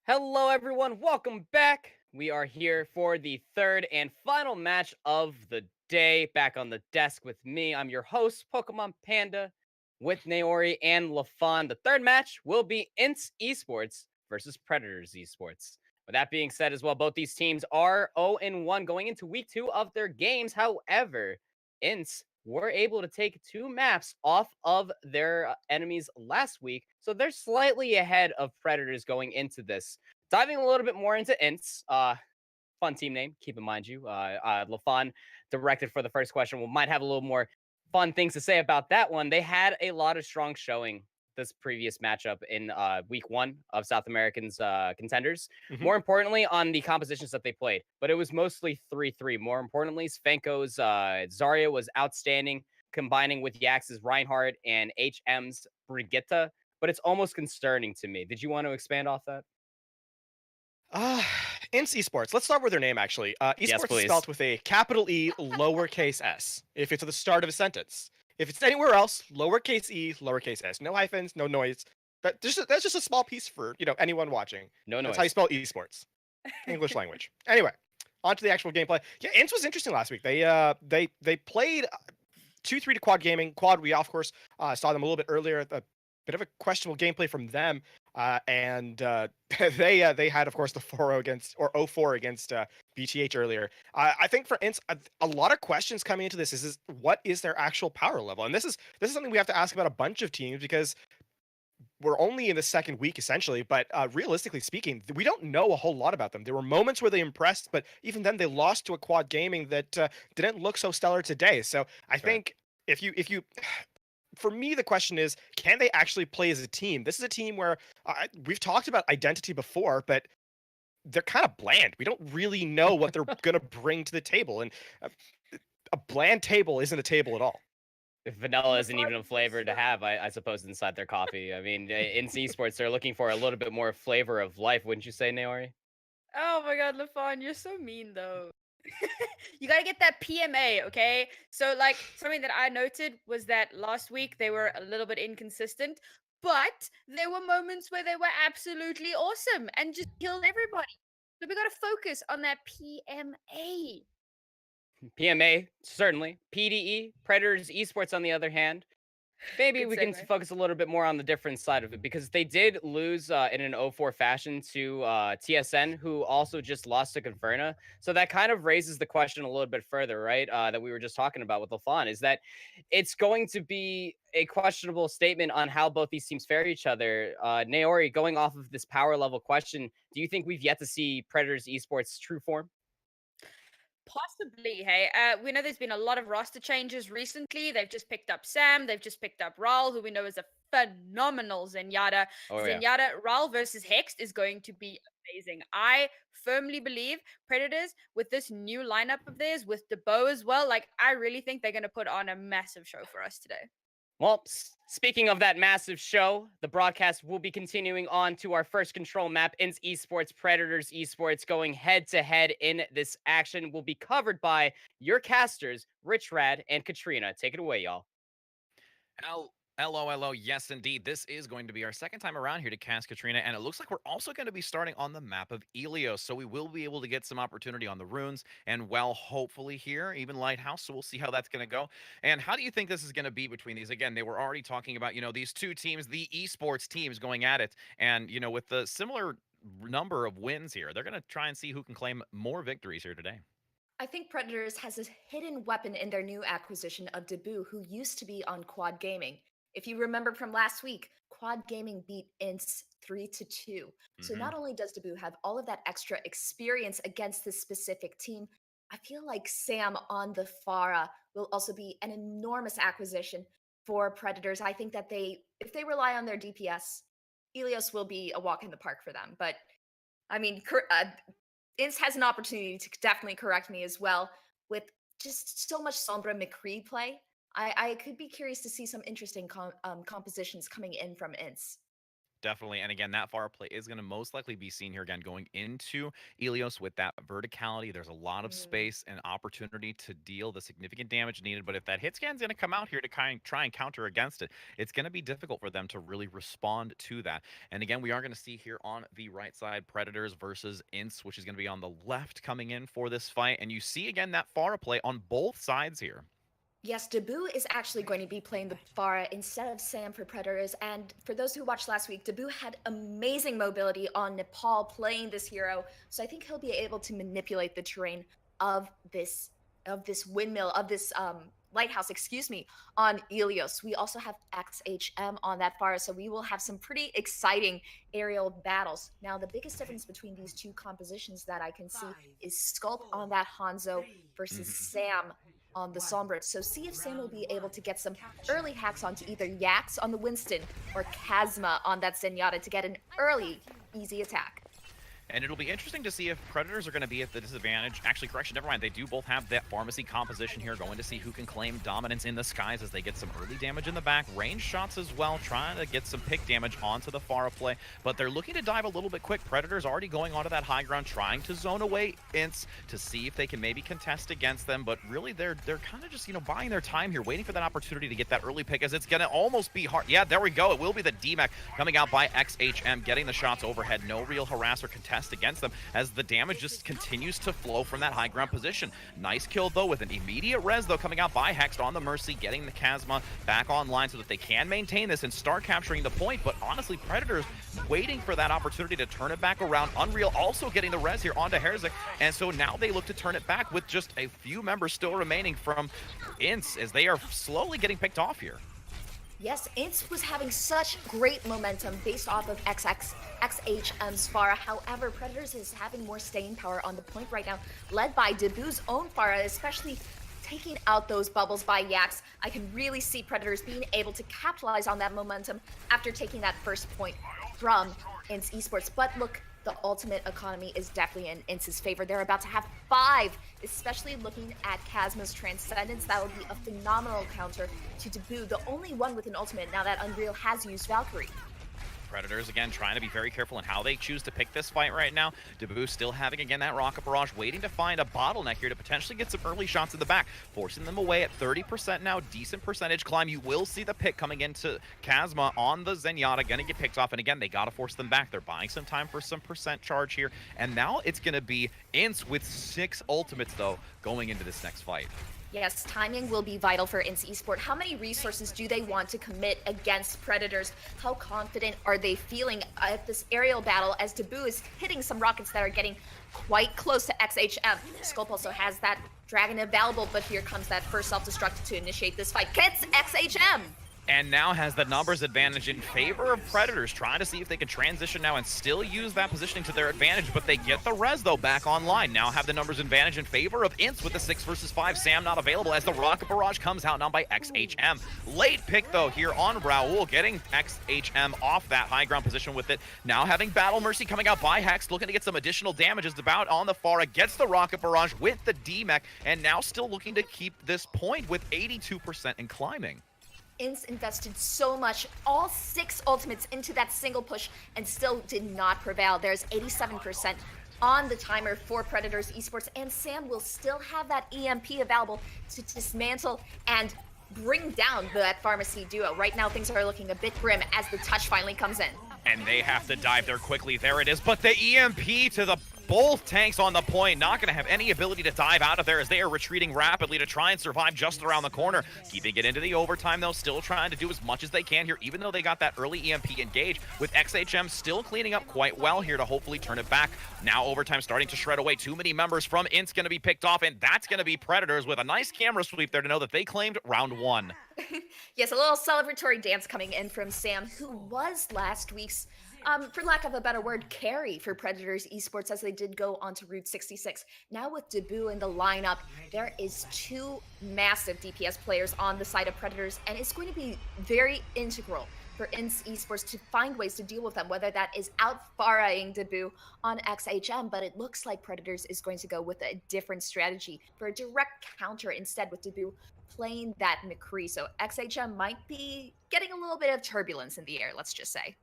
Hello, everyone. Welcome back. We are here for the third and final match of the day. Back on the desk with me. I'm your host, Pokemon Panda, with Naori and LaFon. The third match will be Intz Esports versus Predators Esports. With that being said, as well, both these teams are 0-1 going into week 2 of their games. However, Intz were able to take 2 maps off of their enemies last week, so they're slightly ahead of Predators going into this. Diving a little bit more into Intz, fun team name, keep in mind you. LaFon directed for the first question. We might have a little more fun things to say about that one. They had a lot of strong showing this previous matchup in week 1 of South Americans Contenders. Mhm. More importantly, on the compositions that they played, but it was mostly 3-3. More importantly, Svenko's Zarya was outstanding, combining with Yax's Reinhardt and HM's Brigitte, but it's almost concerning to me. Did you want to expand off that? Uh, Intz Esports. Let's start with their name, actually. Yes, Esports is please. spelled with a capital E, lowercase s, if it's at the start of a sentence. If it's anywhere else, lowercase e, lowercase s. No hyphens, no noise. That's just a small piece for anyone watching. No That's how you noise. spell esports, English language. Anyway, on to the actual gameplay. Yeah, Intz was interesting last week. They played 2-3 to Quad Gaming. Quad, we of course saw them a little bit earlier. A bit of a questionable gameplay from them, and they had, of course, the 4-0 against or 0-4 against BTH earlier. I think for Ints, a lot of questions coming into this is what is their actual power level, and this is something we have to ask about a bunch of teams because we're only in the second week essentially, but realistically speaking, we don't know a whole lot about them. There were moments where they impressed, but even then they lost to a Quad Gaming that didn't look so stellar today. So I That's right. think if you for me, the question is, can they actually play as a team? This is a team where we've talked about identity before, but they're kind of bland. We don't really know what they're going to bring to the table. And uh, a bland table isn't a table at all. If vanilla isn't LeBron, even a you just flavor to have, I suppose, inside their coffee. I mean, in esports, they're looking for a little bit more flavor of life, wouldn't you say, Naori? oh my god, LeFon, you're so mean though. You gotta get that PMA, okay? So, like, something that I noted was that last week they were a little bit inconsistent, but there were moments where they were absolutely awesome and just killed everybody. So we gotta focus on that PMA. PMA, certainly. PDE, Predators Esports, on the other hand, maybe Good we can segue. focus a little bit more on the different side of it because they did lose in an 0-4 fashion to TSN, who also just lost to Conferna. So that kind of raises the question a little bit further, right? That we were just talking about with LaFon, is that it's going to be a questionable statement on how both these teams fare each other. Naori, going off of this power level question, do you think we've yet to see Predators Esports' true form? Possibly, hey. We know there's been a lot of roster changes recently. They've just picked up Sam. They've just picked up Raul, who we know is a phenomenal Zenyatta. Oh, yeah. Zenyatta Raul versus Hext is going to be amazing. I firmly believe Predators, with this new lineup of theirs, with Debo as well, like, I really think they're going to put on a massive show for us today. Well, speaking of that massive show, the broadcast will be continuing on to our first control map, Intz Esports, Predators Esports, going head to head in this action. Will be covered by your casters, Rich Rad and Katrina. Take it away, y'all. LOLO, yes, indeed. This is going to be our second time around here to cast Katrina, and it looks like we're also going to be starting on the map of Elios, so we will be able to get some opportunity on the runes, and well, hopefully here, even Lighthouse, so we'll see how that's going to go. And how do you think this is going to be between these? Again, they were already talking about, these two teams, the esports teams going at it, and, with the similar number of wins here, they're going to try and see who can claim more victories here today. I think Predators has a hidden weapon in their new acquisition of Debu, who used to be on Quad Gaming. If you remember from last week, Quad Gaming beat Ints 3-2. So Hmm. not only does Debu have all of that extra experience against this specific team, I feel like Sam on the Farah will also be an enormous acquisition for Predators. I think that if they rely on their DPS, Elios will be a walk in the park for them. But I mean, Ince has an opportunity to definitely correct me as well with just so much Sombra McCree play. I could be curious to see some interesting compositions coming in from Ince. definitely. And again, that far play is going to most likely be seen here again going into Ilios with that verticality. There's a lot of space and opportunity to deal the significant damage needed. But if that hit scan's going to come out here to try and counter against it, it's going to be difficult for them to really respond to that. And again, we are going to see here on the right side Predators versus Intz, which is going to be on the left coming in for this fight. And you see again that far play on both sides here. Yes, Dabu is actually going to be playing the Pharah instead of Sam for Predators. And for those who watched last week, Dabu had amazing mobility on Nepal playing this hero. So I think he'll be able to manipulate the terrain of this windmill, of this lighthouse, excuse me, on Ilios. We also have XHM on that Pharah, so we will have some pretty exciting aerial battles. Now, the biggest difference between these two compositions that I can see is Sculpt on that Hanzo versus Sam on the Sombra. So see if Sam will be able to get some early hacks onto either Yax on the Winston or Kazma on that Zenyatta to get an early, easy attack. And it'll be interesting to see if Predators are going to be at the disadvantage. Actually, correction, never mind. They do both have that pharmacy composition here, going to see who can claim dominance in the skies as they get some early damage in the back. Range shots as well, trying to get some pick damage onto the Pharah play. But they're looking to dive a little bit quick. Predators already going onto that high ground, trying to zone away Intz to see if they can maybe contest against them. But really, they're kind of just, buying their time here, waiting for that opportunity to get that early pick, as it's going to almost be hard. Yeah, there we go. It will be the DMAC coming out by XHM, getting the shots overhead. No real harass or contest against them as the damage just continues to flow from that high ground position. Nice kill though with an immediate res though coming out by Hext on the Mercy, getting the Kazma back online so that they can maintain this and start capturing the point. But honestly, Predators waiting for that opportunity to turn it back around. Unreal also getting the res here onto Herzik, and so now they look to turn it back with just a few members still remaining from Intz as they are slowly getting picked off here. Yes, Intz was having such great momentum based off of XHM's Pharah. However, Predators is having more staying power on the point right now, led by Dabu's own Pharah, especially taking out those bubbles by Yax. I can really see Predators being able to capitalize on that momentum after taking that first point from Intz Esports. But look, the ultimate economy is definitely in Intz's favor. They're about to have 5, especially looking at Kazma's Transcendence. That would be a phenomenal counter to Dabu, the only one with an ultimate now that Unreal has used Valkyrie. Predators, again, trying to be very careful in how they choose to pick this fight right now. Dabu still having, again, that rocket barrage, waiting to find a bottleneck here to potentially get some early shots in the back, forcing them away at 30% now. Decent percentage climb. You will see the pick coming into Kazma on the Zenyatta, going to get picked off. And again, they got to force them back. They're buying some time for some percent charge here. And now it's going to be Intz with 6 ultimates, though, going into this next fight. Yes, timing will be vital for Intz Esports. How many resources do they want to commit against Predators? How confident are they feeling at this aerial battle as Dabu is hitting some rockets that are getting quite close to XHM? Sculpt also has that Dragon available, but here comes that first self-destruct to initiate this fight. Gets XHM! And now has the numbers advantage in favor of Predators, trying to see if they can transition now and still use that positioning to their advantage, but they get the res, though, back online. Now have the numbers advantage in favor of Intz with the 6 versus 5. Sam not available as the rocket barrage comes out now by XHM. Late pick, though, here on Raul, getting XHM off that high ground position with it. Now having Battle Mercy coming out by Hex, looking to get some additional damage as Devout on the Pharah gets the rocket barrage with the DMAC, and now still looking to keep this point with 82% and climbing. Intz invested so much, all 6 ultimates into that single push, and still did not prevail. There's 87% on the timer for Predators Esports, and Sam will still have that EMP available to dismantle and bring down that pharmacy duo. Right now, things are looking a bit grim as the touch finally comes in. And they have to dive there quickly. There it is, but the EMP to the both tanks on the point, not going to have any ability to dive out of there as they are retreating rapidly to try and survive just around the corner. Keeping it into the overtime, though, still trying to do as much as they can here, even though they got that early EMP engage, with XHM still cleaning up quite well here to hopefully turn it back. Now overtime starting to shred away. Too many members from Intz going to be picked off, and that's going to be Predators with a nice camera sweep there to know that they claimed round 1. Yes, a little celebratory dance coming in from Sam, who was last week's, for lack of a better word, carry for Predators Esports as they did go onto Route 66. Now with Dabu in the lineup, there is 2 massive DPS players on the side of Predators, and it's going to be very integral for Intz Esports to find ways to deal with them, whether that is out-Pharahing Dabu on XHM, but it looks like Predators is going to go with a different strategy for a direct counter instead, with Dabu playing that McCree. So XHM might be getting a little bit of turbulence in the air, let's just say.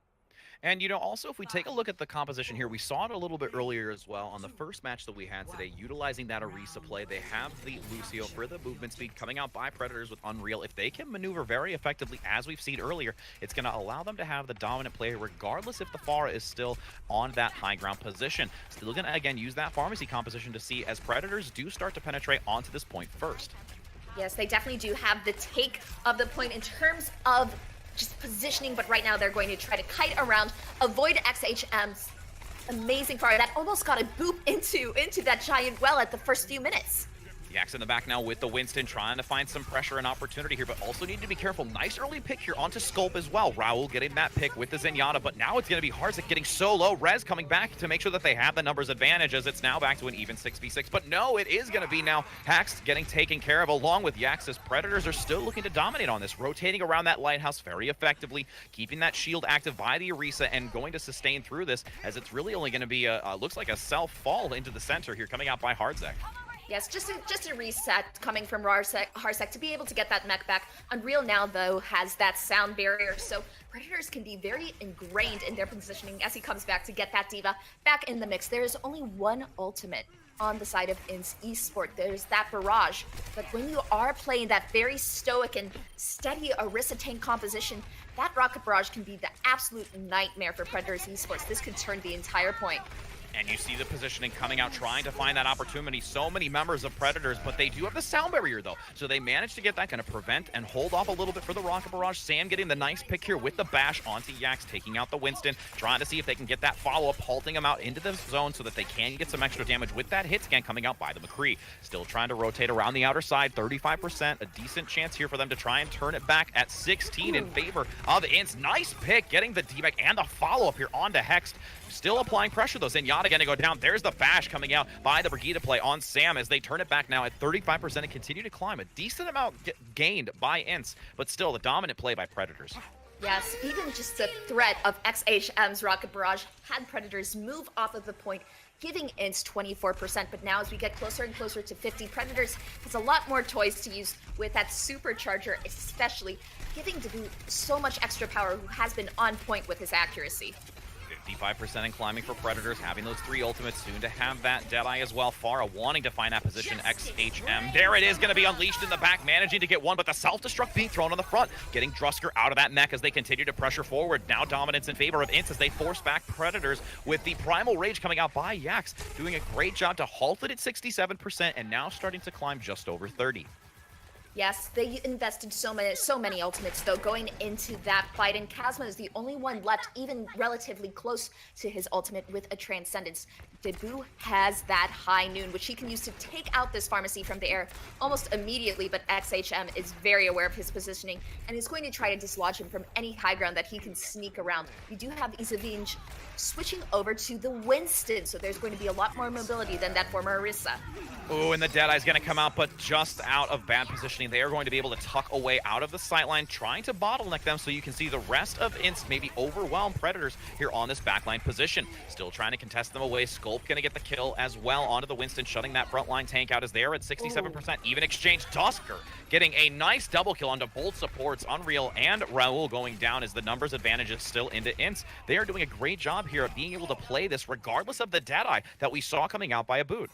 And, also if we take a look at the composition here, we saw it a little bit earlier as well on the first match that we had today, utilizing that Orisa play. They have the Lucio for the movement speed coming out by Predators with Unreal. If they can maneuver very effectively, as we've seen earlier, it's going to allow them to have the dominant play regardless if the Pharah is still on that high ground position. Still going to, again, use that pharmacy composition to see as Predators do start to penetrate onto this point first. Yes, they definitely do have the take of the point in terms of just positioning, but right now they're going to try to kite around, avoid XHM's amazing fire that almost got a boop into that giant well at the first few minutes. Yaks in the back now with the Winston, trying to find some pressure and opportunity here, but also need to be careful. Nice early pick here onto Sculp as well. Raul getting that pick with the Zenyatta, but now it's going to be Harzak getting so low. Rez coming back to make sure that they have the numbers advantage as it's now back to an even 6v6. But no, it is going to be now Hax getting taken care of along with Yaks as Predators are still looking to dominate on this, rotating around that lighthouse very effectively, keeping that shield active by the Orisa and going to sustain through this as it's really only going to be looks like a self-fall into the center here coming out by Harzak. Yes, just a reset coming from Harzak to be able to get that mech back. Unreal now, though, has that sound barrier, so Predators can be very ingrained in their positioning as he comes back to get that D.Va back in the mix. There is only one ultimate on the side of Intz Esports. There's that barrage, but when you are playing that very stoic and steady Orisa tank composition, that rocket barrage can be the absolute nightmare for Predators Esports. This could turn the entire point. And you see the positioning coming out, trying to find that opportunity. So many members of Predators, but they do have the sound barrier, though. So they managed to get that, going to prevent and hold off a little bit for the rocket barrage. Sam getting the nice pick here with the bash onto Yaks, taking out the Winston, trying to see if they can get that follow-up, halting him out into the zone so that they can get some extra damage with that hit scan coming out by the McCree. Still trying to rotate around the outer side, 35%, a decent chance here for them to try and turn it back at 16 in favor of Intz. Nice pick, getting the D-back and the follow-up here onto Hext. Still applying pressure, though. Zenyatta going to go down. There's the bash coming out by the Brigida play on Sam as they turn it back now at 35% and continue to climb. A decent amount gained by Intz, but still the dominant play by Predators. Yes, even just the threat of XHM's rocket barrage had Predators move off of the point, giving Intz 24%. But now as we get closer and closer to 50, Predators has a lot more toys to use with that supercharger, especially giving Dabu so much extra power, who has been on point with his accuracy. 55% in climbing for Predators, having those 3 ultimates, soon to have that Deadeye as well. Pharah wanting to find that position, XHM. There it is, going to be unleashed in the back, managing to get one, but the self-destruct being thrown on the front, getting Drusker out of that mech as they continue to pressure forward. Now dominance in favor of Intz as they force back Predators with the Primal Rage coming out by Yaks, doing a great job to halt it at 67% and now starting to climb just over 30. Yes, they invested so many ultimates, though, going into that fight, and Kazma is the only one left, even relatively close to his ultimate with a Transcendence. Dabu has that High Noon, which he can use to take out this pharmacy from the air almost immediately, but XHM is very aware of his positioning and is going to try to dislodge him from any high ground that he can sneak around. We do have Isavinj switching over to the Winston, so there's going to be a lot more mobility than that former Orisa. Oh, and the Deadeye's going to come out, but just out of bad positioning. They are going to be able to tuck away out of the sightline, trying to bottleneck them so you can see the rest of Intz maybe overwhelm Predators here on this backline position. Still trying to contest them away. Sculp going to get the kill as well onto the Winston, shutting that frontline tank out as they're at 67%. Even exchange. Dusker getting a nice double kill onto both supports. Unreal and Raul going down as the numbers advantage is still into Intz. They are doing a great job here of being able to play this regardless of the Deadeye that we saw coming out by a boot.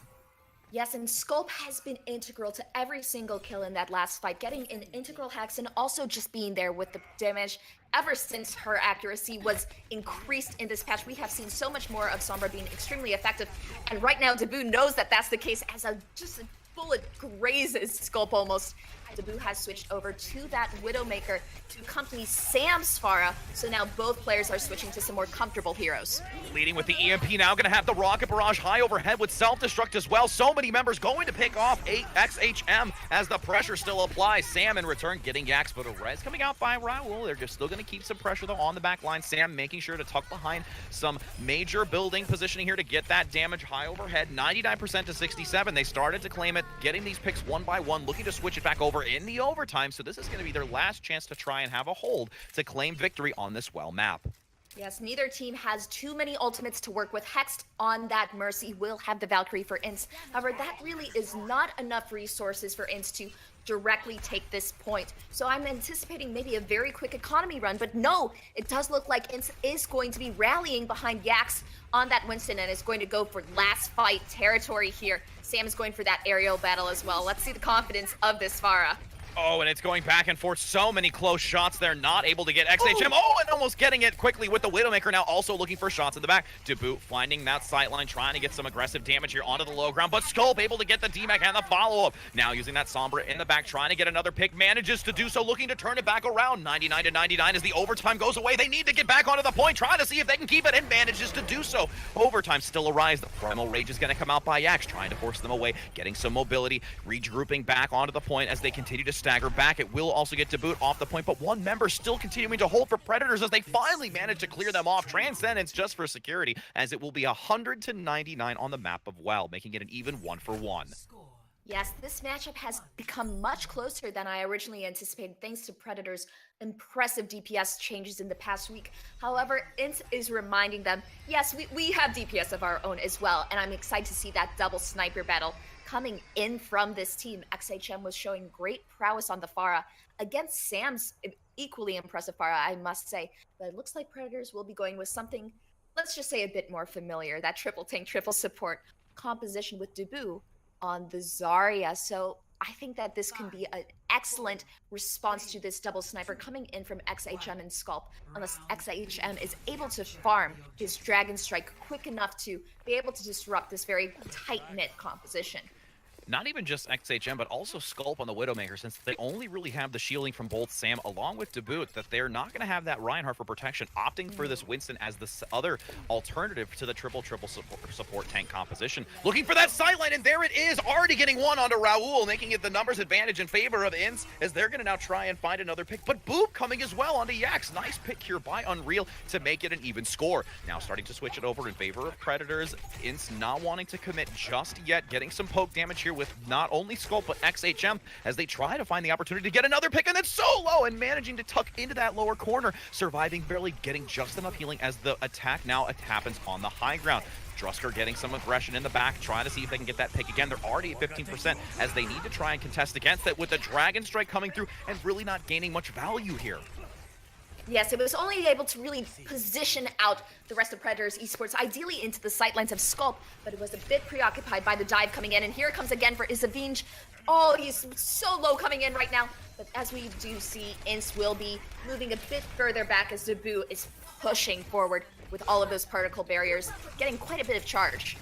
Yes, and Sculp has been integral to every single kill in that last fight, getting an integral hex and also just being there with the damage ever since her accuracy was increased in this patch. We have seen so much more of Sombra being extremely effective, and right now Dabu knows that that's the case as just a bullet grazes Sculp almost. Dabu has switched over to that Widowmaker to accompany Sam's Pharah, so now both players are switching to some more comfortable heroes. Leading with the EMP now, going to have the Rocket Barrage high overhead with self-destruct as well. So many members going to pick off XHM as the pressure still applies. Sam in return getting Yaks, but a res coming out by Raul. They're just still going to keep some pressure though on the back line. Sam making sure to tuck behind some major building positioning here to get that damage high overhead. 99% to 67. They started to claim it, getting these picks one by one, looking to switch it back over in the overtime. So this is going to be their last chance to try and have a hold to claim victory on this well map. Yes, neither team has too many ultimates to work with. Hext on that Mercy will have the Valkyrie for Intz. However, that really is not enough resources for Intz to directly take this point. So I'm anticipating maybe a very quick economy run, but no, it does look like Intz is going to be rallying behind Yax on that Winston and is going to go for last fight territory here. Sam is going for that aerial battle as well. Let's see the confidence of this Pharah. Oh, and it's going back and forth. So many close shots. They're not able to get XHM. Oh, and almost getting it quickly with the Widowmaker now also looking for shots in the back. Debut finding that sightline, trying to get some aggressive damage here onto the low ground, but Sculp able to get the DMAC and the follow-up. Now using that Sombra in the back, trying to get another pick, manages to do so, looking to turn it back around. 99 to 99 as the overtime goes away. They need to get back onto the point, trying to see if they can keep it, and manages to do so. Overtime still a rise. The Primal Rage is going to come out by Yax, trying to force them away, getting some mobility, regrouping back onto the point as they continue to stagger back. It will also get Debut off the point, but one member still continuing to hold for Predators as they finally manage to clear them off. Transcendence just for security, as it will be 100 to 99 on the map of Well, making it an even 1-for-1. Yes, this matchup has become much closer than I originally anticipated thanks to Predators' impressive DPS changes in the past week. However, Intz is reminding them, yes, we have DPS of our own as well, and I'm excited to see that double sniper battle coming in from this team. XHM was showing great prowess on the Pharah against Sam's equally impressive Pharah, I must say. But it looks like Predators will be going with something, let's just say a bit more familiar, that triple tank, triple support composition with Debut on the Zarya. So I think that this can be an excellent response to this double sniper coming in from XHM and Sculp, unless XHM is able to farm his Dragon Strike quick enough to be able to disrupt this very tight-knit composition. Not even just XHM, but also Sculp on the Widowmaker, since they only really have the shielding from both Sam along with Debut, that they're not going to have that Reinhardt for protection, opting for this Winston as the other alternative to the triple support tank composition. Looking for that sideline, and there it is, already getting one onto Raul, making it the numbers advantage in favor of Intz, as they're going to now try and find another pick, but Boop coming as well onto Yax. Nice pick here by Unreal to make it an even score. Now starting to switch it over in favor of Predators. Intz not wanting to commit just yet, getting some poke damage here with not only Sculp, but XHM, as they try to find the opportunity to get another pick, and then solo, and managing to tuck into that lower corner, surviving, barely getting just enough healing as the attack now happens on the high ground. Drusker getting some aggression in the back, trying to see if they can get that pick again. They're already at 15%, as they need to try and contest against it with the Dragon Strike coming through and really not gaining much value here. Yes, it was only able to really position out the rest of Predators Esports, ideally into the sightlines of Sculp, but it was a bit preoccupied by the dive coming in, and here it comes again for Isavinj. Oh, he's so low coming in right now, but as we do see, Intz will be moving a bit further back as Debut is pushing forward with all of those particle barriers, getting quite a bit of charge.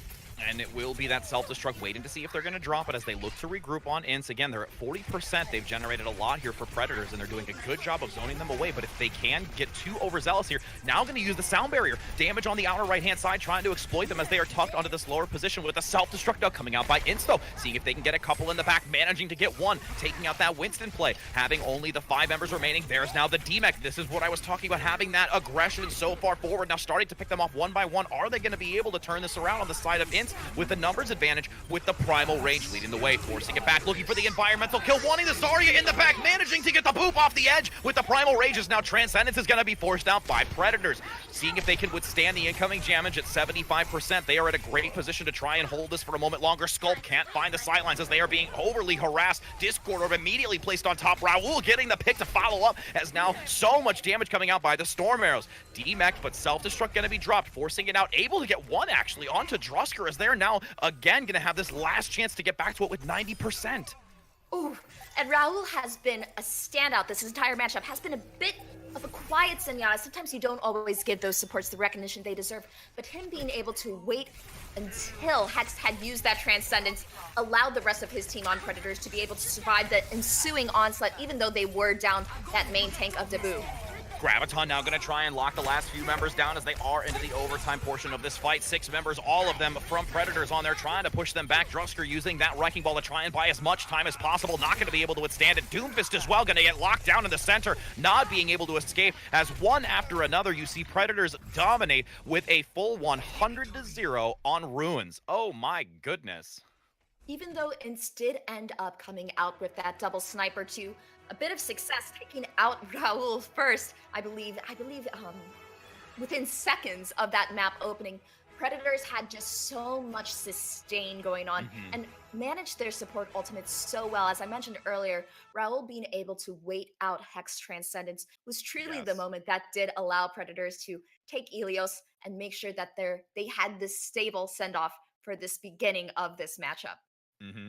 And it will be that self-destruct, waiting to see if they're going to drop it as they look to regroup on Intz. Again, they're at 40%. They've generated a lot here for Predators, and they're doing a good job of zoning them away. But if they can get too overzealous here, now going to use the sound barrier. Damage on the outer right-hand side, trying to exploit them as they are tucked onto this lower position with a self-destruct now coming out by Intz, though. Seeing if they can get a couple in the back, managing to get one, taking out that Winston play. Having only the 5 members remaining, there's now the DMEC. This is what I was talking about, having that aggression so far forward. Now starting to pick them off one by one. Are they going to be able to turn this around on the side of Intz with the numbers advantage, with the Primal Rage leading the way, forcing it back, looking for the environmental kill, wanting the Zarya in the back, managing to get the Boop off the edge with the Primal Rages. Now Transcendence is going to be forced out by Predators, seeing if they can withstand the incoming damage at 75%. They are at a great position to try and hold this for a moment longer. Sculp can't find the sightlines as they are being overly harassed. Discord Orb immediately placed on top. Raul getting the pick to follow up, as now so much damage coming out by the Storm Arrows. DMEC, but self-destruct going to be dropped, forcing it out, able to get one actually onto Drusker, as they're now again going to have this last chance to get back to it with 90%. Ooh, and Raul has been a standout this entire matchup, has been a bit of a quiet Zenyatta. Sometimes you don't always give those supports the recognition they deserve, but him being able to wait until Hex had used that Transcendence allowed the rest of his team on Predators to be able to survive the ensuing onslaught, even though they were down that main tank of Debut. Graviton now going to try and lock the last few members down as they are into the overtime portion of this fight. 6 members, all of them from Predators on there, trying to push them back. Drusker using that Wrecking Ball to try and buy as much time as possible. Not going to be able to withstand it. Doomfist as well going to get locked down in the center, not being able to escape, as one after another you see Predators dominate with a full 100-0 on Ruins. Oh my goodness. Even though Intz did end up coming out with that double sniper to a bit of success, taking out Raul first, I believe, within seconds of that map opening, Predators had just so much sustain going on Hmm. and managed their support ultimates so well. As I mentioned earlier, Raul being able to wait out Hex Transcendence was truly the Yes. moment that did allow Predators to take Ilios and make sure that they had this stable send off for this beginning of this matchup.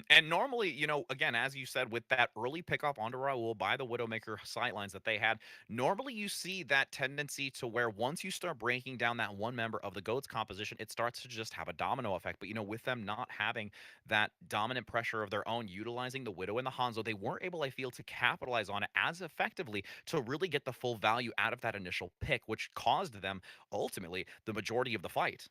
And normally, again, as you said, with that early pickup onto Raul by the Widowmaker sightlines that they had, normally you see that tendency to where once you start breaking down that one member of the GOAT's composition, it starts to just have a domino effect. But, with them not having that dominant pressure of their own, utilizing the Widow and the Hanzo, they weren't able, I feel, to capitalize on it as effectively to really get the full value out of that initial pick, which caused them ultimately the majority of the fight.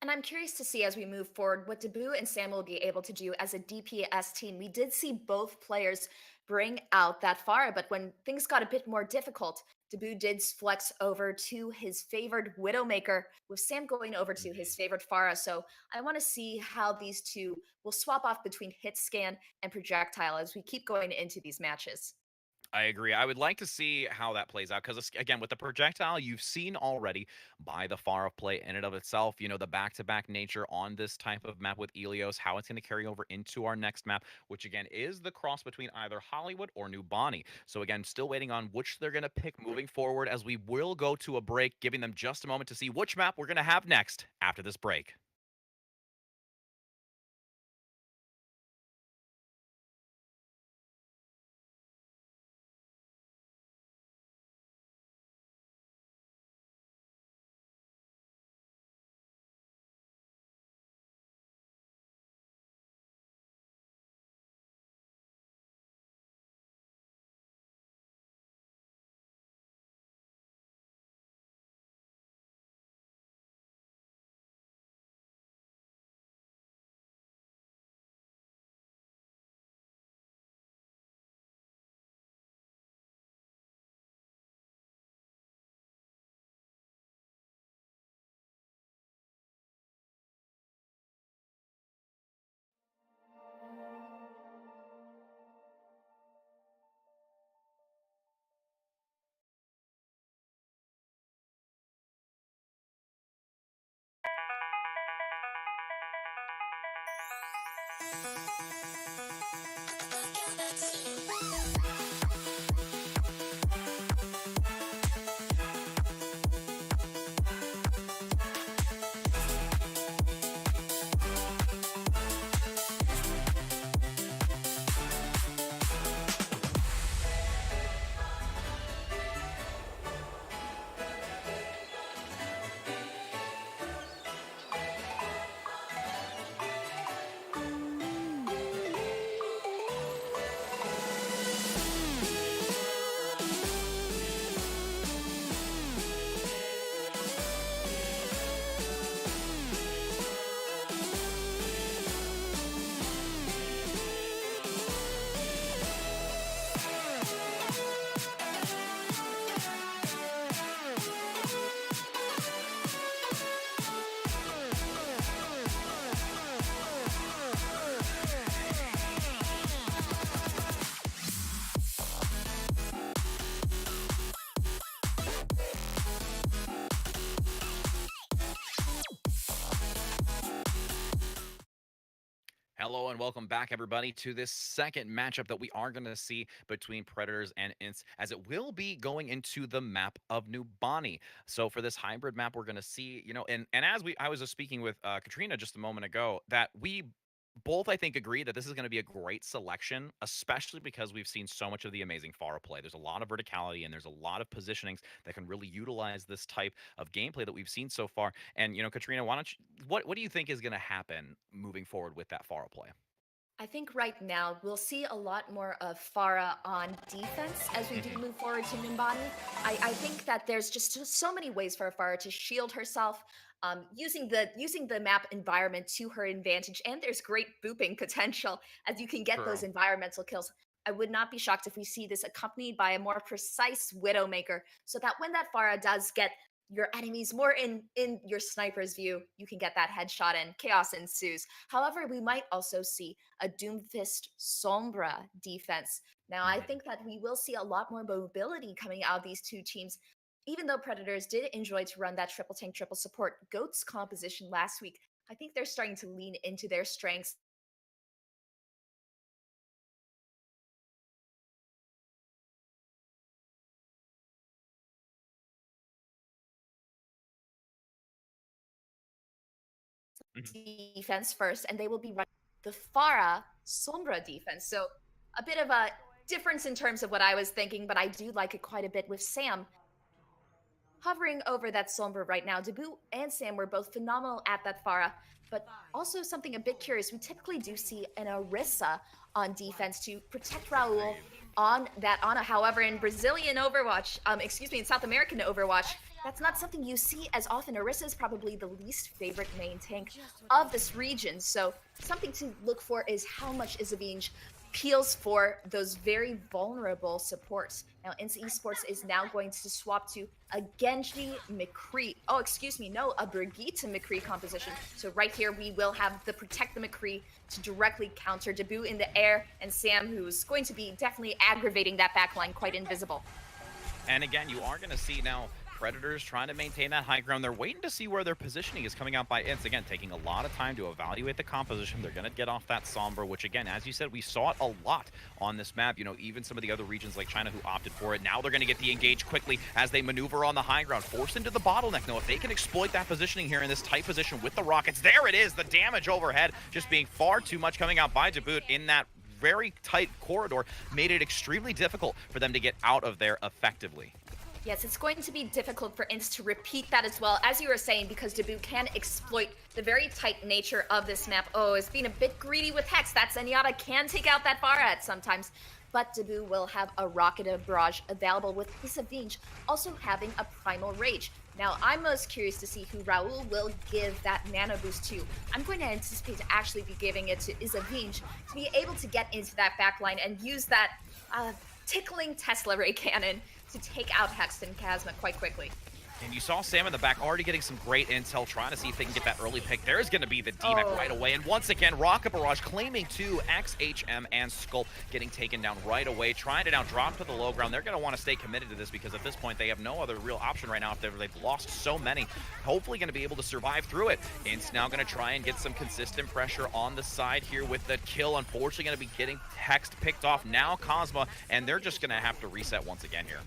And I'm curious to see as we move forward what Debu and Sam will be able to do as a DPS team. We did see both players bring out that fire, but when things got a bit more difficult, Debu did flex over to his favored Widowmaker, with Sam going over to his favorite Pharah. So I want to see how these two will swap off between hit scan and projectile as we keep going into these matches. I agree. I would like to see how that plays out because, again, with the projectile, you've seen already by the far off play in and of itself, the back to back nature on this type of map with Ilios, how it's going to carry over into our next map, which again is the cross between either Hollywood or New Bonnie. So, again, still waiting on which they're going to pick moving forward as we will go to a break, giving them just a moment to see which map we're going to have next after this break. Hello and welcome back, everybody, to this second matchup that we are going to see between Predators and Intz, as it will be going into the map of New Bonnie. So for this hybrid map, we're going to see, and as I was just speaking with Katrina just a moment ago, that we both, I think, agree that this is going to be a great selection, especially because we've seen so much of the amazing Pharah play. There's a lot of verticality and there's a lot of positionings that can really utilize this type of gameplay that we've seen so far. And, Katrina, why don't you, what do you think is going to happen moving forward with that Pharah play? I think right now we'll see a lot more of Farah on defense as we do Mhm. move forward to Nimbani. I think that there's just so many ways for Farah to shield herself, using the map environment to her advantage, and there's great booping potential as you can get those True. environmental kills. I would not be shocked if we see this accompanied by a more precise Widowmaker, so that when that Farah does get your enemies more in your sniper's view, you can get that headshot and chaos ensues. However, we might also see a Doomfist Sombra defense. Now, I Mhm. think that we will see a lot more mobility coming out of these two teams. even though Predators did enjoy to run that triple tank, triple support GOATS composition last week, I think they're starting to lean into their strengths. Defense first, and they will be running the Pharah Sombra defense. So a bit of a difference in terms of what I was thinking, but I do like it quite a bit with Sam hovering over that Sombra right now. Debut and Sam were both phenomenal at that Pharah, but also something a bit curious. We typically do see an Orisa on defense to protect Raul on that Ana. However, in Brazilian Overwatch, in South American Overwatch, that's not something you see as often. Orisa is probably the least favorite main tank of this region. So something to look for is how much Izavinj peels for those very vulnerable supports. Now, Intz Esports is now going to swap to a Genji McCree. A Brigitte McCree composition. So right here, we will have the Protect the McCree to directly counter Debut in the air, and Sam, who's going to be definitely aggravating that backline, quite invisible. And again, you are going to see now Predators trying to maintain that high ground. They're waiting to see where their positioning is coming out by Intz. Again, taking a lot of time to evaluate the composition. They're going to get off that Sombra, which again, as you said, we saw it a lot on this map. You know, even some of the other regions like China who opted for it. Now they're going to get the engage quickly as they maneuver on the high ground, forced into the bottleneck. Now, if they can exploit that positioning here in this tight position with the rockets, there it is. The damage overhead just being far too much coming out by Debut in that very tight corridor made it extremely difficult for them to get out of there effectively. Yes, it's going to be difficult for Intz to repeat that as well, as you were saying, because Debut can exploit the very tight nature of this map. Oh, it's been a bit greedy with Hex. That Zenyatta can take out that Pharah at sometimes, but Debut will have a Rocket of Barrage available with Izavinj also having a Primal Rage. Now, I'm most curious to see who Raul will give that Nano Boost to. I'm going to anticipate to actually be giving it to Izavinj to be able to get into that backline and use that tickling Tesla Ray Cannon to take out Hex and Chasma quite quickly. And you saw Sam in the back already getting some great intel, trying to see if they can get that early pick. There's going to be the D-Mech right away. And once again, Rocket Barrage claiming two, XHM and Sculpt getting taken down right away. Trying to now drop to the low ground. They're going to want to stay committed to this because at this point, they have no other real option right now after they've lost so many. Hopefully going to be able to survive through it. Intz now going to try and get some consistent pressure on the side here with the kill. Unfortunately, going to be getting Hex picked off now, Cosma, and they're just going to have to reset once again here.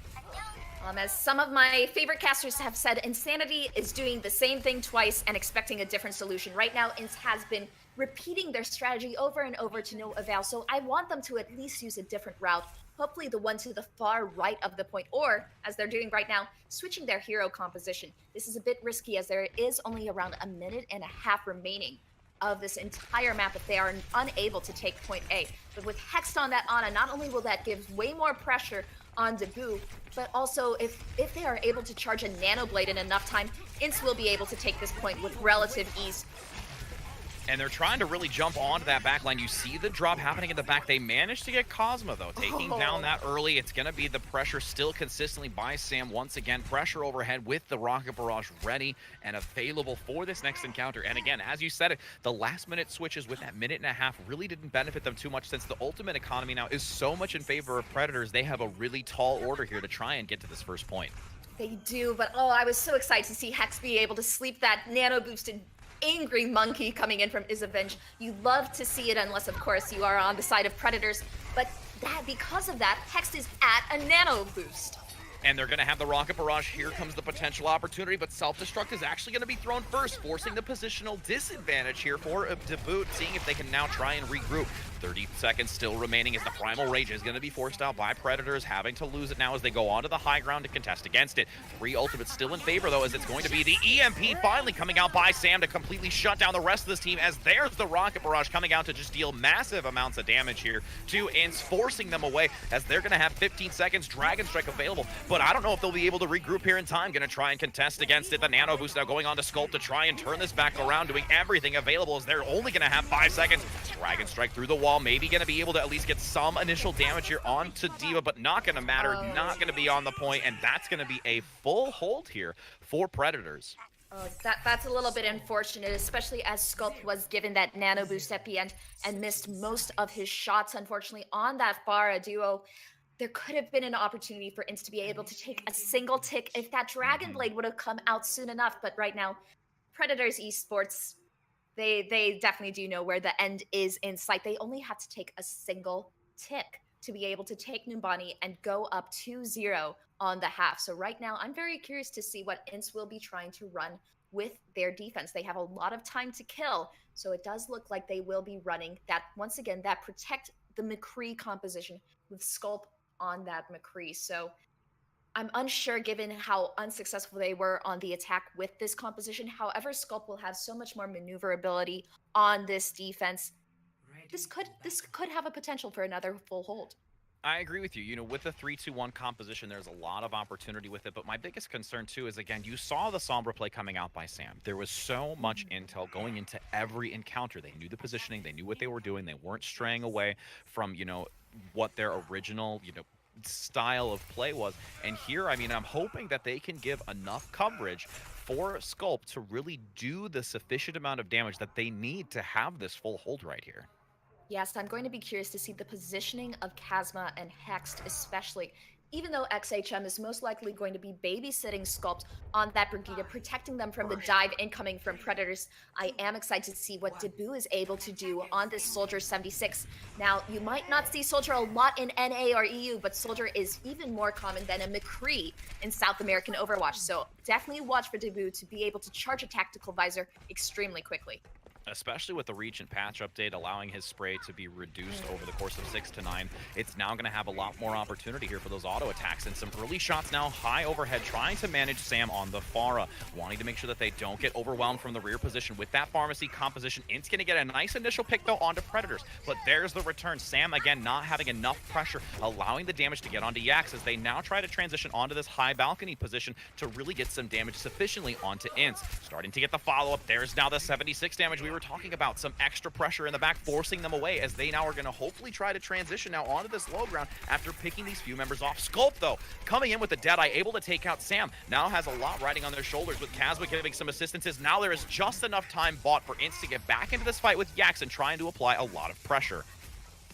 As some of my favorite casters have said, Insanity is doing the same thing twice and expecting a different solution. Right now, Intz has been repeating their strategy over and over to no avail, so I want them to at least use a different route. Hopefully the one to the far right of the point, or, as they're doing right now, switching their hero composition. This is a bit risky as there is only around a minute and a half remaining of this entire map if they are unable to take point A. But with Hex on that Ana, not only will that give way more pressure on Debut, but also if they are able to charge a Nano Blade in enough time, Intz will be able to take this point with relative ease. And they're trying to really jump onto that back line. You see the drop happening in the back. They managed to get Cosma, though, taking down that early. It's going to be the pressure still consistently by Sam. Once again, pressure overhead with the Rocket Barrage ready and available for this next encounter. And again, as you said it, the last-minute switches with that minute and a half really didn't benefit them too much since the ultimate economy now is so much in favor of Predators. They have a really tall order here to try and get to this first point. They do, but I was so excited to see Hex be able to sleep that nano-boosted angry monkey coming in from Izavinj. You love to see it unless, of course, you are on the side of Predators. But because of that, Hex is at a nano boost. And they're going to have the Rocket Barrage. Here comes the potential opportunity, but Self-Destruct is actually going to be thrown first, forcing the positional disadvantage here for Debut, seeing if they can now try and regroup. 30 seconds still remaining as the Primal Rage is going to be forced out by Predators, having to lose it now as they go onto the high ground to contest against it. 3 ultimates still in favor, though, as it's going to be the EMP finally coming out by Sam to completely shut down the rest of this team, as there's the Rocket Barrage coming out to just deal massive amounts of damage here to Intz, forcing them away as they're going to have 15 seconds Dragon Strike available. But I don't know if they'll be able to regroup here in time. Going to try and contest against it. The Nano Boost now going on to Sculpt to try and turn this back around, doing everything available as they're only going to have 5 seconds. Dragon Strike through the wall, maybe going to be able to at least get some initial damage here onto D.Va, but not going to matter, not going to be on the point, and that's going to be a full hold here for Predators. That's a little bit unfortunate, especially as Sculpt was given that nano boost at the end and missed most of his shots, unfortunately, on that Pharah duo. there could have been an opportunity for Intz to be able to take a single tick if that Dragon Blade would have come out soon enough. But right now, Predators Esports, they definitely do know where the end is in sight. They only have to take a single tick to be able to take Numbani and go up 2-0 on the half. So right now, I'm very curious to see what Intz will be trying to run with their defense. They have a lot of time to kill, so it does look like they will be running that, once again, that protect the McCree composition with Sculp on that McCree. So I'm unsure given how unsuccessful they were on the attack with this composition. However, Sculp will have so much more maneuverability on this defense. This could have a potential for another full hold. I agree with you. You know, with the 3-2-1 composition, there's a lot of opportunity with it. But my biggest concern, too, is, again, you saw the Sombra play coming out by Sam. There was so much intel going into every encounter. They knew the positioning. They knew what they were doing. They weren't straying away from, you know, what their original, you know, style of play was. And here, I mean, I'm hoping that they can give enough coverage for Sculp to really do the sufficient amount of damage that they need to have this full hold right here. Yes, I'm going to be curious to see the positioning of Kazma and Hext, especially. Even though XHM is most likely going to be babysitting Sculpt on that Brigida, protecting them from the dive incoming from Predators, I am excited to see what Debu is able to do on this Soldier 76. Now, you might not see Soldier a lot in NA or EU, but Soldier is even more common than a McCree in South American Overwatch. So definitely watch for Debu to be able to charge a tactical visor extremely quickly. Especially with the recent patch update allowing his spray to be reduced over the course of 6 to 9, it's now going to have a lot more opportunity here for those auto attacks, and some early shots now high overhead, trying to manage Sam on the Pharah, wanting to make sure that they don't get overwhelmed from the rear position with that pharmacy composition. Int's going to get a nice initial pick though onto Predators, but there's the return. Sam again not having enough pressure, allowing the damage to get onto Yax as they now try to transition onto this high balcony position to really get some damage sufficiently onto Intz. Starting to get the follow-up. There's now the 76 damage we were talking about, some extra pressure in the back, forcing them away as they now are going to hopefully try to transition now onto this low ground after picking these few members off. Sculp, though, coming in with the Deadeye, able to take out Sam, now has a lot riding on their shoulders with Kazma giving some assistances. Now there is just enough time bought for Intz to get back into this fight with Yax and trying to apply a lot of pressure.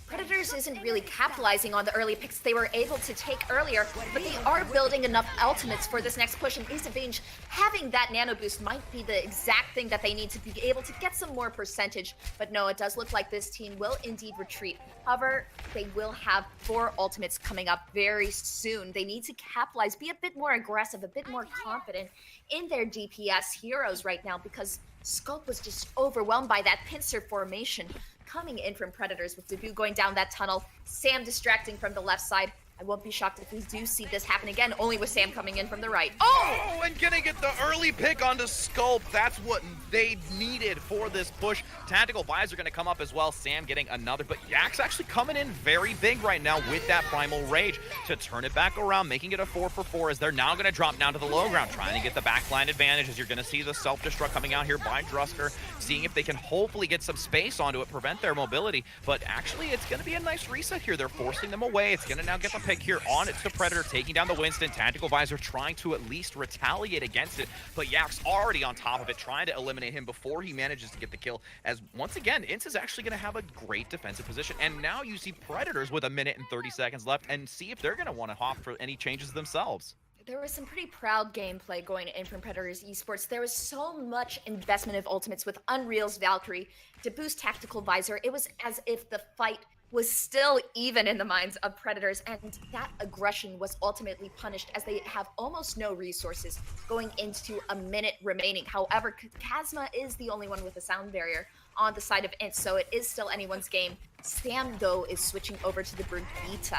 Predators isn't really capitalizing on the early picks they were able to take earlier, but they are building enough ultimates for this next push, and Isavinge having that nano boost might be the exact thing that they need to be able to get some more percentage. But no, it does look like this team will indeed retreat. However, they will have 4 ultimates coming up very soon. They need to capitalize, be a bit more aggressive, a bit more confident in their DPS heroes right now, because Sculp was just overwhelmed by that pincer formation coming in from Predators, with Debu going down that tunnel, Sam distracting from the left side. I won't be shocked if we do see this happen again, only with Sam coming in from the right. Oh, and gonna get the early pick onto Sculp. That's what they needed for this push. Tactical Visor gonna come up as well. Sam getting another, but Yax actually coming in very big right now with that Primal Rage to turn it back around, making it a 4-for-4 as they're now gonna drop down to the low ground, trying to get the backline advantage as you're gonna see the self-destruct coming out here by Drusker, seeing if they can hopefully get some space onto it, prevent their mobility. But actually, it's gonna be a nice reset here. They're forcing them away. It's gonna now get the pick here on it to Predator, taking down the Winston. Tactical Visor trying to at least retaliate against it, but Yax already on top of it, trying to eliminate him before he manages to get the kill, as once again, Intz is actually going to have a great defensive position. And now you see Predators with 1 minute and 30 seconds left, and see if they're going to want to hop for any changes themselves. There was some pretty proud gameplay going in from Predators Esports. There was so much investment of ultimates with Unreal's Valkyrie to boost Tactical Visor. It was as if the fight was still even in the minds of Predators, and that aggression was ultimately punished as they have almost no resources going into 1 minute remaining. However, Kazma is the only one with a sound barrier on the side of Intz, so it is still anyone's game. Sam, though, is switching over to the Brigitte.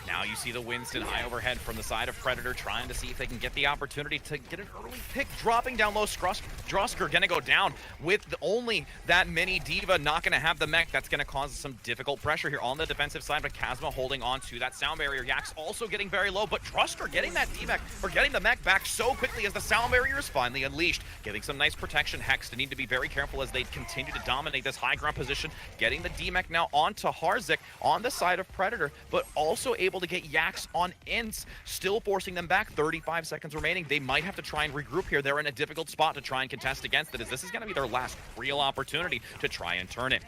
Now you see the Winston high overhead from the side of Predator, trying to see if they can get the opportunity to get an early pick, dropping down low. Drusker gonna go down with only that mini Diva, not gonna have the mech. That's gonna cause some difficult pressure here on the defensive side, but Kazma holding on to that sound barrier. Yax also getting very low, but Drusker getting that D-mech, or getting the mech back so quickly as the sound barrier is finally unleashed, giving some nice protection. Hex to need to be very careful as they continue to dominate this high ground position, getting the D-mech now onto Harzik on the side of Predator, but also able to get Yax on Intz, still forcing them back. 35 seconds remaining. They might have to try and regroup here. They're in a difficult spot to try and contest against it, as this is going to be their last real opportunity to try and turn it.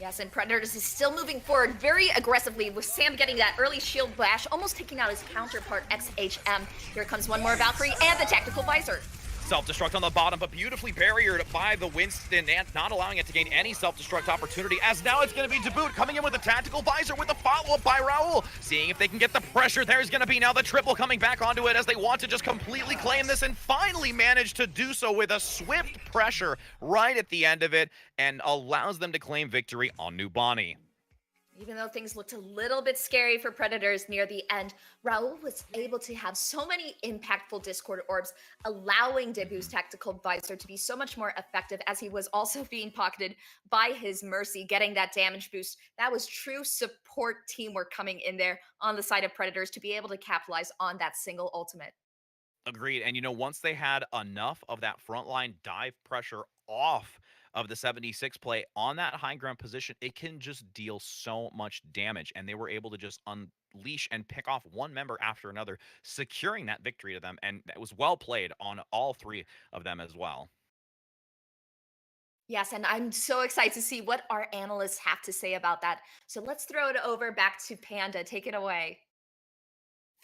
Yes, and Predators is still moving forward very aggressively with Sam getting that early shield bash, almost taking out his counterpart XHM. Here comes one more Valkyrie and the tactical visor. Self-destruct on the bottom, but beautifully barriered by the Winston and not allowing it to gain any self-destruct opportunity, as now it's going to be Debut coming in with a tactical visor with the follow-up by Raul, seeing if they can get the pressure. There's going to be now the triple coming back onto it as they want to just completely claim this and finally manage to do so with a swift pressure right at the end of it and allows them to claim victory on Nubani. Even though things looked a little bit scary for Predators near the end, Raul was able to have so many impactful Discord orbs, allowing Debut's tactical visor to be so much more effective as he was also being pocketed by his Mercy, getting that damage boost. That was true support teamwork coming in there on the side of Predators to be able to capitalize on that single ultimate. Agreed. And once they had enough of that frontline dive pressure off of the 76 play on that high ground position, it can just deal so much damage. And they were able to just unleash and pick off one member after another, securing that victory to them. And that was well played on all three of them as well. Yes, and I'm so excited to see what our analysts have to say about that. So let's throw it over back to Panda. Take it away.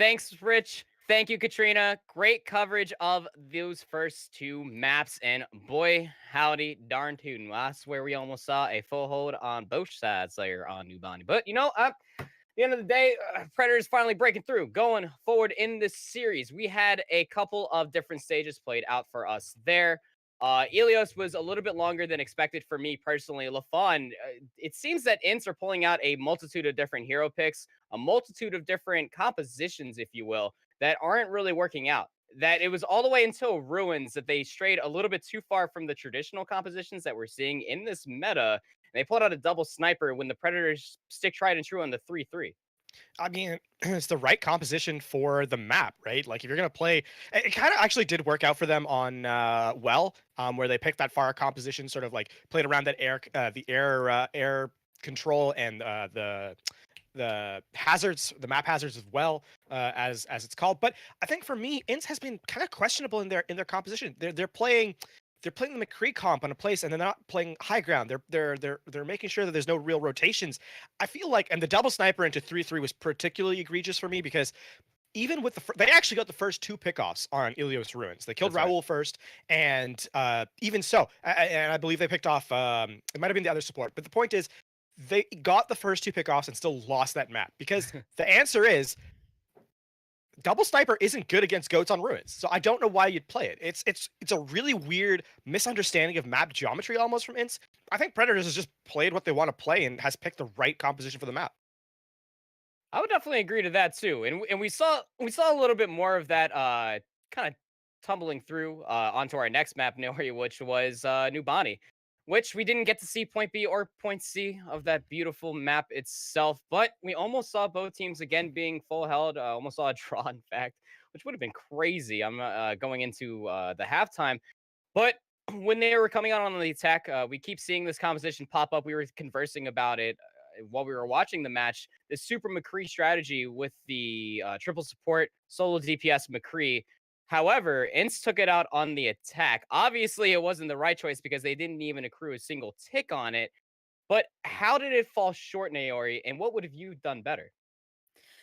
Thanks, Rich. Thank you, Katrina. Great coverage of those first two maps. And boy, howdy, darn tootin'. I swear we almost saw a full hold on both sides there on Nubani. But, at the end of the day, Predators finally breaking through. Going forward in this series, we had a couple of different stages played out for us there. Ilios was a little bit longer than expected for me personally. LaFawn, it seems that Intz are pulling out a multitude of different hero picks, a multitude of different compositions, if you will, that aren't really working out. That it was all the way until Ruins that they strayed a little bit too far from the traditional compositions that we're seeing in this meta. And they pulled out a double sniper when the Predators stick tried and true on the 3-3. I mean, it's the right composition for the map, right? Like if you're gonna play, it kind of actually did work out for them on where they picked that far composition, sort of like played around that air control and the hazards, the map hazards as well, as it's called. But I think for me, Ints has been kind of questionable in their composition. They're playing the McCree comp on a place, and they're not playing high ground. They're making sure that there's no real rotations. I feel like, and the double sniper into 3-3 was particularly egregious for me because even with they actually got the first two pickoffs on Ilios Ruins. They killed Raul first, and even so, and I believe they picked off. It might have been the other support, but the point is, they got the first two pickoffs and still lost that map because the answer is double sniper isn't good against goats on Ruins. So I don't know why you'd play it. It's a really weird misunderstanding of map geometry almost from Ints. I think Predators has just played what they want to play and has picked the right composition for the map. I would definitely agree to that too. And we saw a little bit more of that kind of tumbling through onto our next map, Nori, which was Nubani, which we didn't get to see point B or point C of that beautiful map itself. But we almost saw both teams again being full held. Almost saw a draw, in fact, which would have been crazy. I'm going into the halftime, but when they were coming out on the attack, we keep seeing this composition pop up. We were conversing about it while we were watching the match. This super McCree strategy with the triple support solo DPS McCree. However, Ince took it out on the attack. Obviously, it wasn't the right choice because they didn't even accrue a single tick on it. But how did it fall short, Naori? And what would have you done better?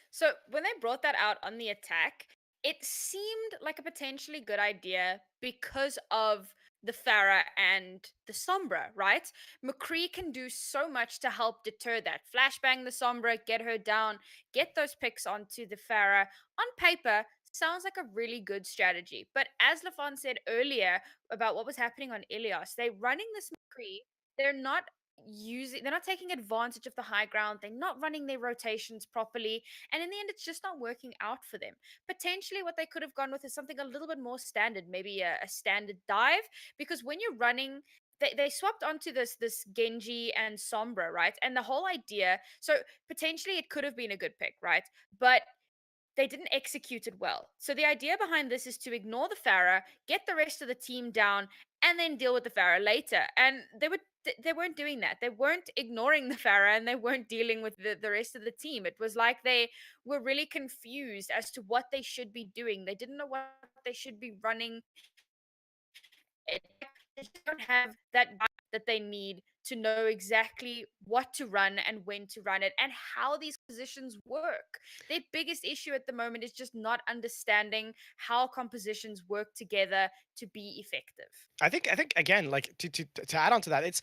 So when they brought that out on the attack, it seemed like a potentially good idea because of the Farah and the Sombra, right? McCree can do so much to help deter that. Flashbang the Sombra, get her down, get those picks onto the Farah. On paper, sounds like a really good strategy. But as LaFon said earlier about what was happening on Ilias, they're running this McCree. They're not taking advantage of the high ground. They're not running their rotations properly. And in the end, it's just not working out for them. Potentially, what they could have gone with is something a little bit more standard, maybe a standard dive. Because when you're running, they swapped onto this Genji and Sombra, right? And the whole idea, so potentially it could have been a good pick, right? But they didn't execute it well. So the idea behind this is to ignore the Farah, get the rest of the team down, and then deal with the Farah later. And they weren't doing that. They weren't ignoring the Farah and they weren't dealing with the rest of the team. It was like they were really confused as to what they should be doing. They didn't know what they should be running. They just don't have that that they need to know exactly what to run and when to run it and how these positions work. Their biggest issue at the moment is just not understanding how compositions work together to be effective. I think again, like to add on to that,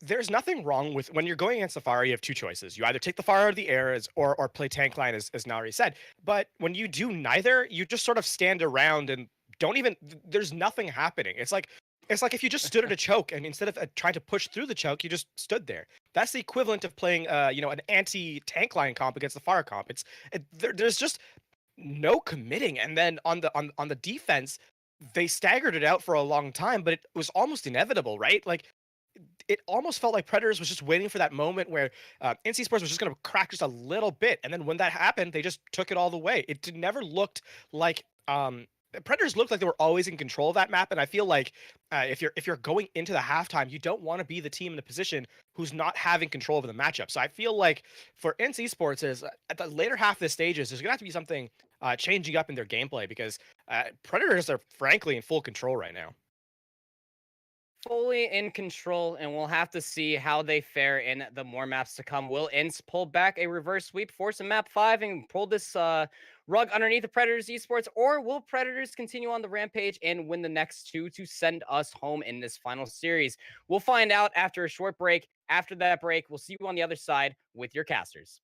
there's nothing wrong with when you're going against the Pharah, you have two choices. You either take the Pharah out of the air or play tank line, as Nari said. But when you do neither, you just sort of stand around and don't even. There's nothing happening. It's like if you just stood at a choke and instead of trying to push through the choke, you just stood there. That's the equivalent of playing, an anti-tank line comp against the Pharah comp. There's just no committing. And then on the defense, they staggered it out for a long time, but it was almost inevitable, right? Like it almost felt like Predators was just waiting for that moment where Intz Esports was just going to crack just a little bit, and then when that happened, they just took it all the way. Never looked like Predators looked like they were always in control of that map, and I feel like if you're going into the halftime, you don't want to be the team in the position who's not having control over the matchup. So I feel like for Intz Esports is at the later half of the stages, there's gonna have to be something changing up in their gameplay because Predators are frankly in full control right now. Fully in control, and we'll have to see how they fare in the more maps to come. Will Intz pull back a reverse sweep, force a map 5, and pull this rug underneath the Predators Esports, or will Predators continue on the rampage and win the next 2 to send us home in this final series? We'll find out after a short break. After that break, we'll see you on the other side with your casters.